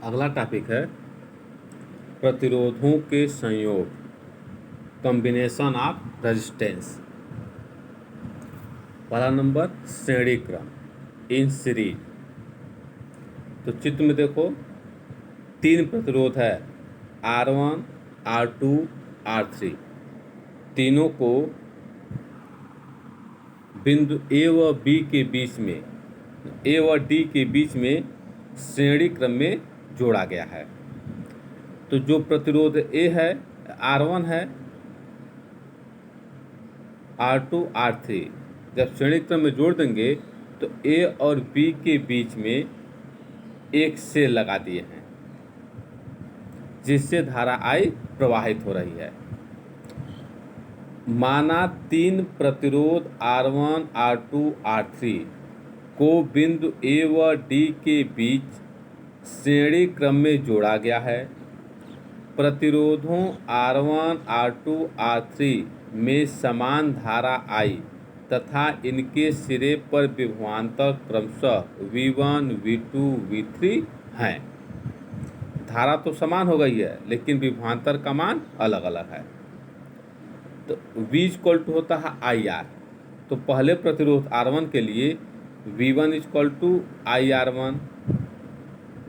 अगला टॉपिक है प्रतिरोधों के संयोग, कॉम्बिनेशन ऑफ रेजिस्टेंस। पहला नंबर श्रेणी क्रम, इन सीरीज। तो चित्र में देखो 3 प्रतिरोध है R1, R2, R3। तीनों को बिंदु A व B के बीच में, A व D के बीच में श्रेणी क्रम में जोड़ा गया है। तो जो प्रतिरोध A है R1 है, R2, R3 जब श्रेणी क्रम में जोड़ देंगे तो A और B के बीच में एक सेल लगा दिए हैं जिससे धारा I प्रवाहित हो रही है। माना 3 प्रतिरोध R1, R2, R3 को बिंदु A व D के बीच श्रेणी क्रम में जोड़ा गया है। प्रतिरोधों R1, R2, R3 में समान धारा I तथा इनके सिरे पर विभवांतर क्रमशः V1, V2, V3 हैं। धारा तो समान हो गई है लेकिन विभवांतर का मान अलग अलग है। तो V इक्वल टू होता है IR। तो पहले प्रतिरोध R1 के लिए V1 equal to IR1,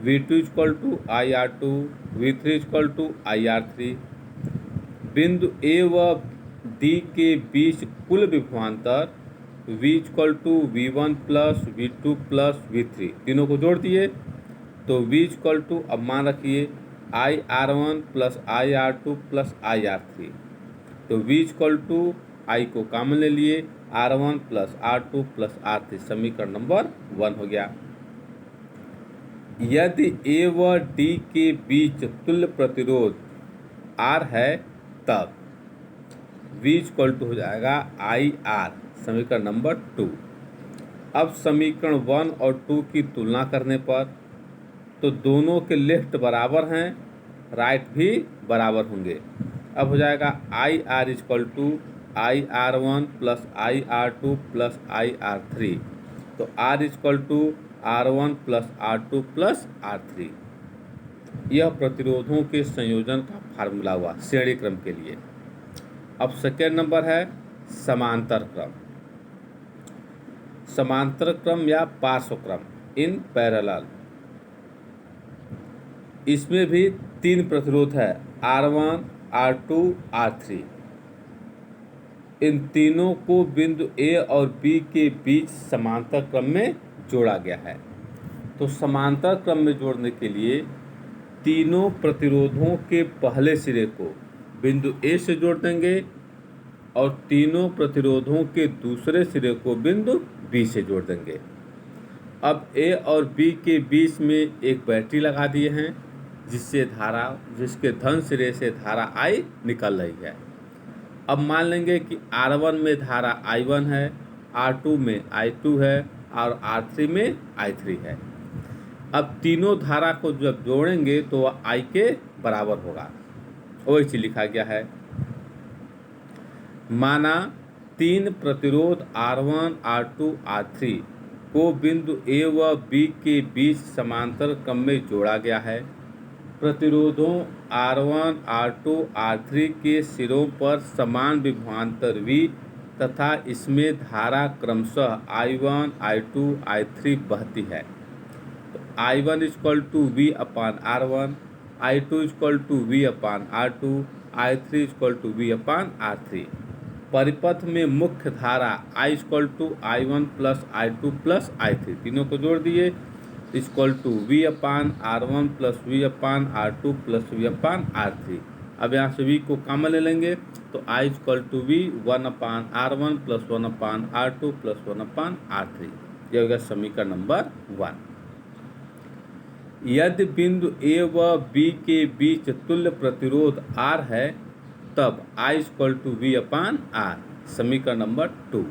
V2 equal to IR2, V3 equal to IR3। बिंदु A व D के बीच कुल विभवांतर V equal to V1 plus V2 plus V3, तीनों को जोड़ दिए तो V इक्वल टू, अब मान रखिए IR1 plus IR2 plus IR3। तो V इक्वल टू I को कॉमन ले लिए R1 plus R2 plus R3, समीकरण नंबर 1 हो गया। यदि A व D के बीच तुल्य प्रतिरोध R है तब V इक्वल टू हो जाएगा IR, समीकरण नंबर 2। अब समीकरण 1 और 2 की तुलना करने पर तो दोनों के लेफ्ट बराबर हैं, राइट भी बराबर होंगे। अब हो जाएगा IR equal to IR1 plus IR2 plus IR3। तो R equal to R1 plus R2 plus R3। यह प्रतिरोधों के संयोजन का फार्मूला हुआ श्रेणी क्रम के लिए। अब सेकेंड नंबर है समांतर क्रम। समांतर क्रम या पार्श्व क्रम, इन पैरेलल। इसमें भी 3 प्रतिरोध है R1, R2, R3। इन तीनों को बिंदु A और B के बीच समांतर क्रम में जोड़ा गया है। तो समांतर क्रम में जोड़ने के लिए तीनों प्रतिरोधों के पहले सिरे को बिंदु A से जोड़ देंगे और तीनों प्रतिरोधों के दूसरे सिरे को बिंदु B से जोड़ देंगे। अब A और B के बीच में एक बैटरी लगा दिए हैं जिसके धन सिरे से धारा I निकल रही है। अब मान लेंगे कि R1 में धारा I1 है, R2 में I2 है और R3 में I3 है। अब तीनों धारा को जब जोड़ेंगे तो वह I के बराबर होगा, वही चीज लिखा गया है। माना 3 प्रतिरोध R1, R2, R3 को बिंदु A व B के बीच समांतर क्रम में जोड़ा गया है। प्रतिरोधों R1, R2, R3 के सिरों पर समान विभवांतर V तथा इसमें धारा क्रमशः I1, I2, I3 बहती है। तो I1 equal to V upon R1, I2 equal to V upon R2, I3 equal to V upon R3। परिपथ में मुख्य धारा I equal to I1 plus I2 plus I3, तीनों को जोड़ दिए equal to V upon R1 plus V upon R2 plus V upon R3। अब यहाँ से V को कॉमन ले लेंगे तो I equal to V 1 upon R1 plus 1 upon R2 plus 1 upon R3। यह होगा समीकरण नंबर 1। यदि बिंदु A व B के बीच तुल्य प्रतिरोध R है तब I equal to V upon R, समीकरण नंबर 2।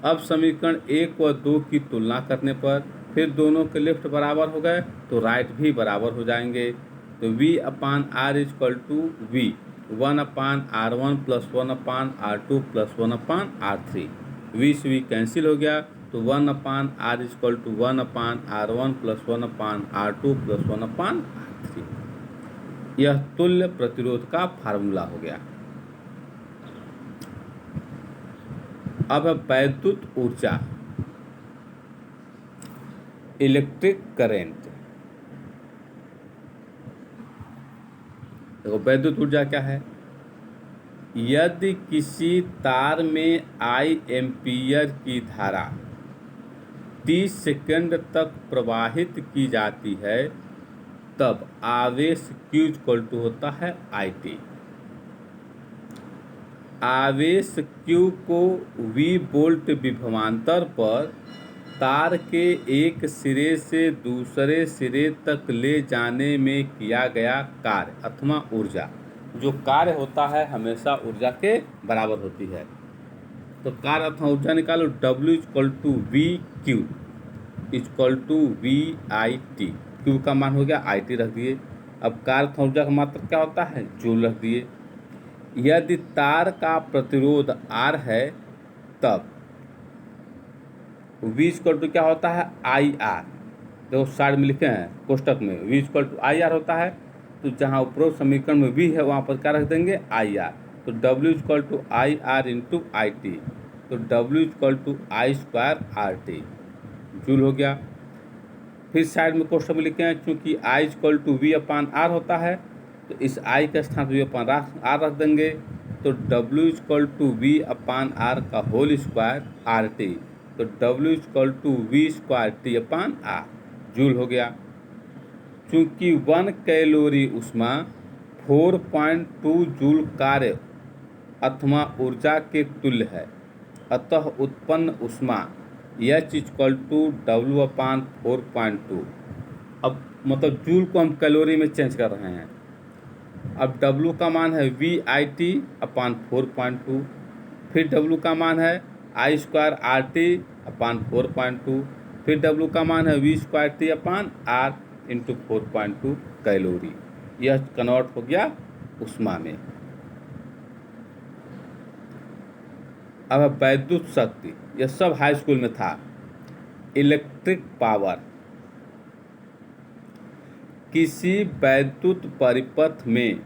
अब समीकरण 1 व 2 की तुलना करने पर फिर दोनों के लेफ्ट बराबर हो गए तो राइट भी बराबर हो जाएंगे। तो V upon R equal to V 1 upon R1 plus 1 upon R2 plus 1 upon R3। V से V कैंसिल हो गया तो 1 upon R equal to 1 upon R1 plus 1 upon R2 plus 1 upon यह तुल्य प्रतिरोध का फार्मूला हो गया। अब वैद्युत ऊर्जा, इलेक्ट्रिक करेंट। देखो वैद्युत ऊर्जा क्या है? यदि किसी तार में आई एम्पीयर की धारा 30 सेकंड तक प्रवाहित की जाती है, तब आवेश Q इक्वल टू होता है IT। आवेश Q को V वोल्ट विभवांतर पर तार के एक सिरे से दूसरे सिरे तक ले जाने में किया गया कार्य अथवा ऊर्जा, जो कार्य होता है हमेशा ऊर्जा के बराबर होती है। तो कार्य अथवा ऊर्जा निकालो, W equal to V Q equal to VIT। Q का मान हो गया IT रख दिए। अब कार्य अथवा ऊर्जा का मात्रक क्या होता है? जूल रख दिए। यदि तार का प्रतिरोध R है, तब V इक्वल टू क्या होता है? IR। देखो साइड में लिखे हैं कोष्टक में, V इक्वल टू IR होता है। तो जहाँ उपरोक्त समीकरण में V है वहाँ पर क्या रख देंगे? IR। तो W equal to IR into IT। तो W equal to I square RT joule हो गया। फिर साइड में कोष्टक में लिखे हैं, चूँकि I equal to V upon R होता है, तो इस I के स्थान पर V अपान R रख देंगे। तो W equal to V upon R का होल स्क्वायर RT। तो W equal to V square T upon R joule हो गया। चूँकि 1 कैलोरी ऊष्मा 4.2 जूल कार्य अथवा ऊर्जा के तुल्य है, अतः उत्पन्न ऊष्मा H इक्वल टू W अपान 4.2। अब मतलब जूल को हम कैलोरी में चेंज कर रहे हैं। अब W का मान है VIT अपान 4.2, फिर W का मान है I स्क्वायर RT अपान 4.2, फिर W का मान है V square T upon R into 4.2 calorie. यह कन्वर्ट हो गया ऊष्मा में। अब वैद्युत शक्ति, यह सब हाई स्कूल में था। इलेक्ट्रिक पावर, किसी वैद्युत परिपथ में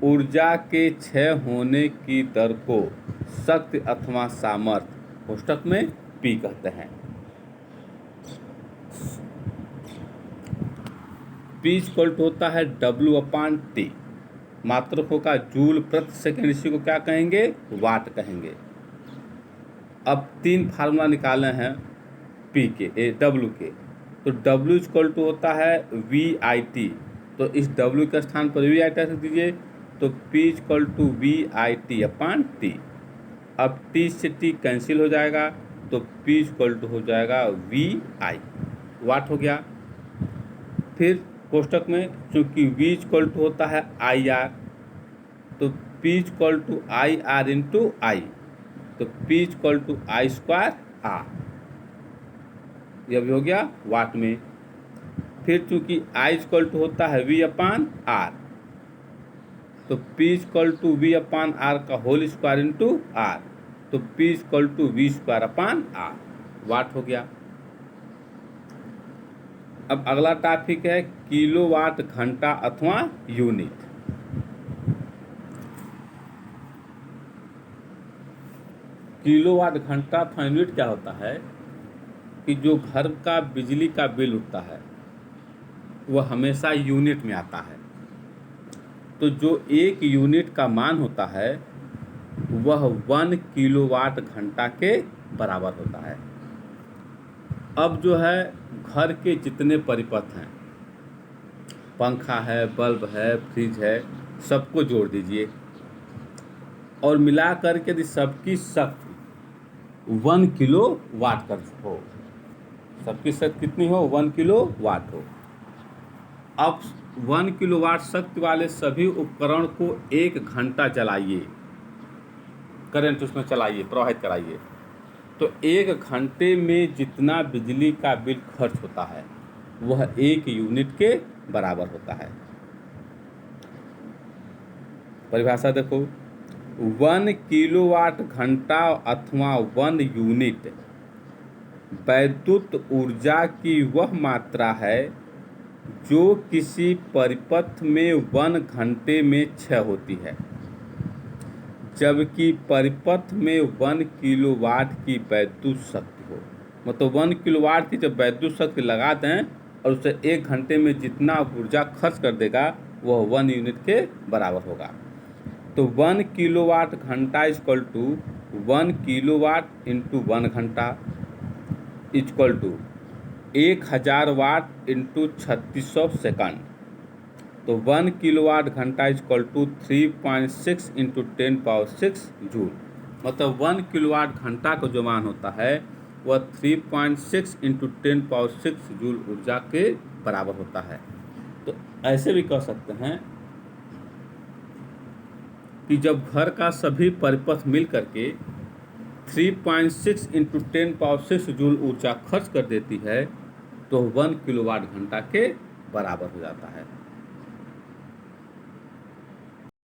ऊर्जा के क्षय होने की दर को शक्ति अथवा सामर्थ्य कोष्टक में P कहते हैं। P इक्वल टू होता है W अपान T। मात्रकों का जूल प्रति सेकंड, इसी को क्या कहेंगे? वाट कहेंगे। अब 3 फार्मूला निकाले हैं P के W के। तो W इक्वल टू होता है VIT। तो इस W के स्थान पर VIT रख दीजिए। तो P equal to VIT upon T। अब T से T कैंसिल हो जाएगा, तो P इक्वल टू हो जाएगा VI, वाट हो गया। फिर कोष्टक में चूँकि V इक्वल टू होता है IR, तो P equal to IR into I। तो P equal to I square R, यह भी हो गया वाट में। फिर चूँकि I इक्वल टू होता है V अपान R, तो P equal to V upon R का होल स्क्वायर इंटू R। तो P equal to V square upon R, watt हो गया। अब अगला टॉपिक है किलोवाट घंटा अथवा यूनिट। किलोवाट घंटा अथवा यूनिट क्या होता है कि जो घर का बिजली का बिल उठता है वह हमेशा यूनिट में आता है। तो जो 1 यूनिट का मान होता है वह 1 किलोवाट घंटा के बराबर होता है। अब जो है घर के जितने परिपथ हैं, पंखा है, बल्ब है, फ्रिज है, सबको जोड़ दीजिए और मिला करके यदि सबकी शक्ति 1 किलो वाट कर हो, सबकी शक्ति कितनी हो? 1 किलो वाट हो। अब 1 किलो वाट शक्ति वाले सभी उपकरण को 1 घंटा चलाइए, करंट उसमें चलाइए, प्रवाहित कराइए। तो 1 घंटे में जितना बिजली का बिल खर्च होता है वह 1 यूनिट के बराबर होता है। परिभाषा देखो, 1 किलोवाट घंटा अथवा 1 यूनिट वैद्युत ऊर्जा की वह मात्रा है जो किसी परिपथ में 1 घंटे में क्षय होती है, जबकि परिपथ में 1 किलोवाट की वैद्युत शक्ति हो। मतलब 1 किलोवाट की जब वैद्युत शक्ति लगा दें और उसे 1 घंटे में जितना ऊर्जा खर्च कर देगा वह 1 यूनिट के बराबर होगा। तो 1 किलोवाट घंटा इक्वल टू 1 किलोवाट इंटू 1 घंटा equal to 1000 watt into 3600 second. तो 1 किलोवाट घंटा इक्वल टू 3.6 इंटू 10⁶ जूल। मतलब 1 किलोवाट घंटा का जो मान होता है वह 3.6 इंटू 10⁶ जूल ऊर्जा के बराबर होता है। तो ऐसे भी कह सकते हैं कि जब घर का सभी परिपथ मिल करके 3.6 इंटू 10⁶ जूल ऊर्जा खर्च कर देती है तो 1 किलोवाट घंटा के बराबर हो जाता है।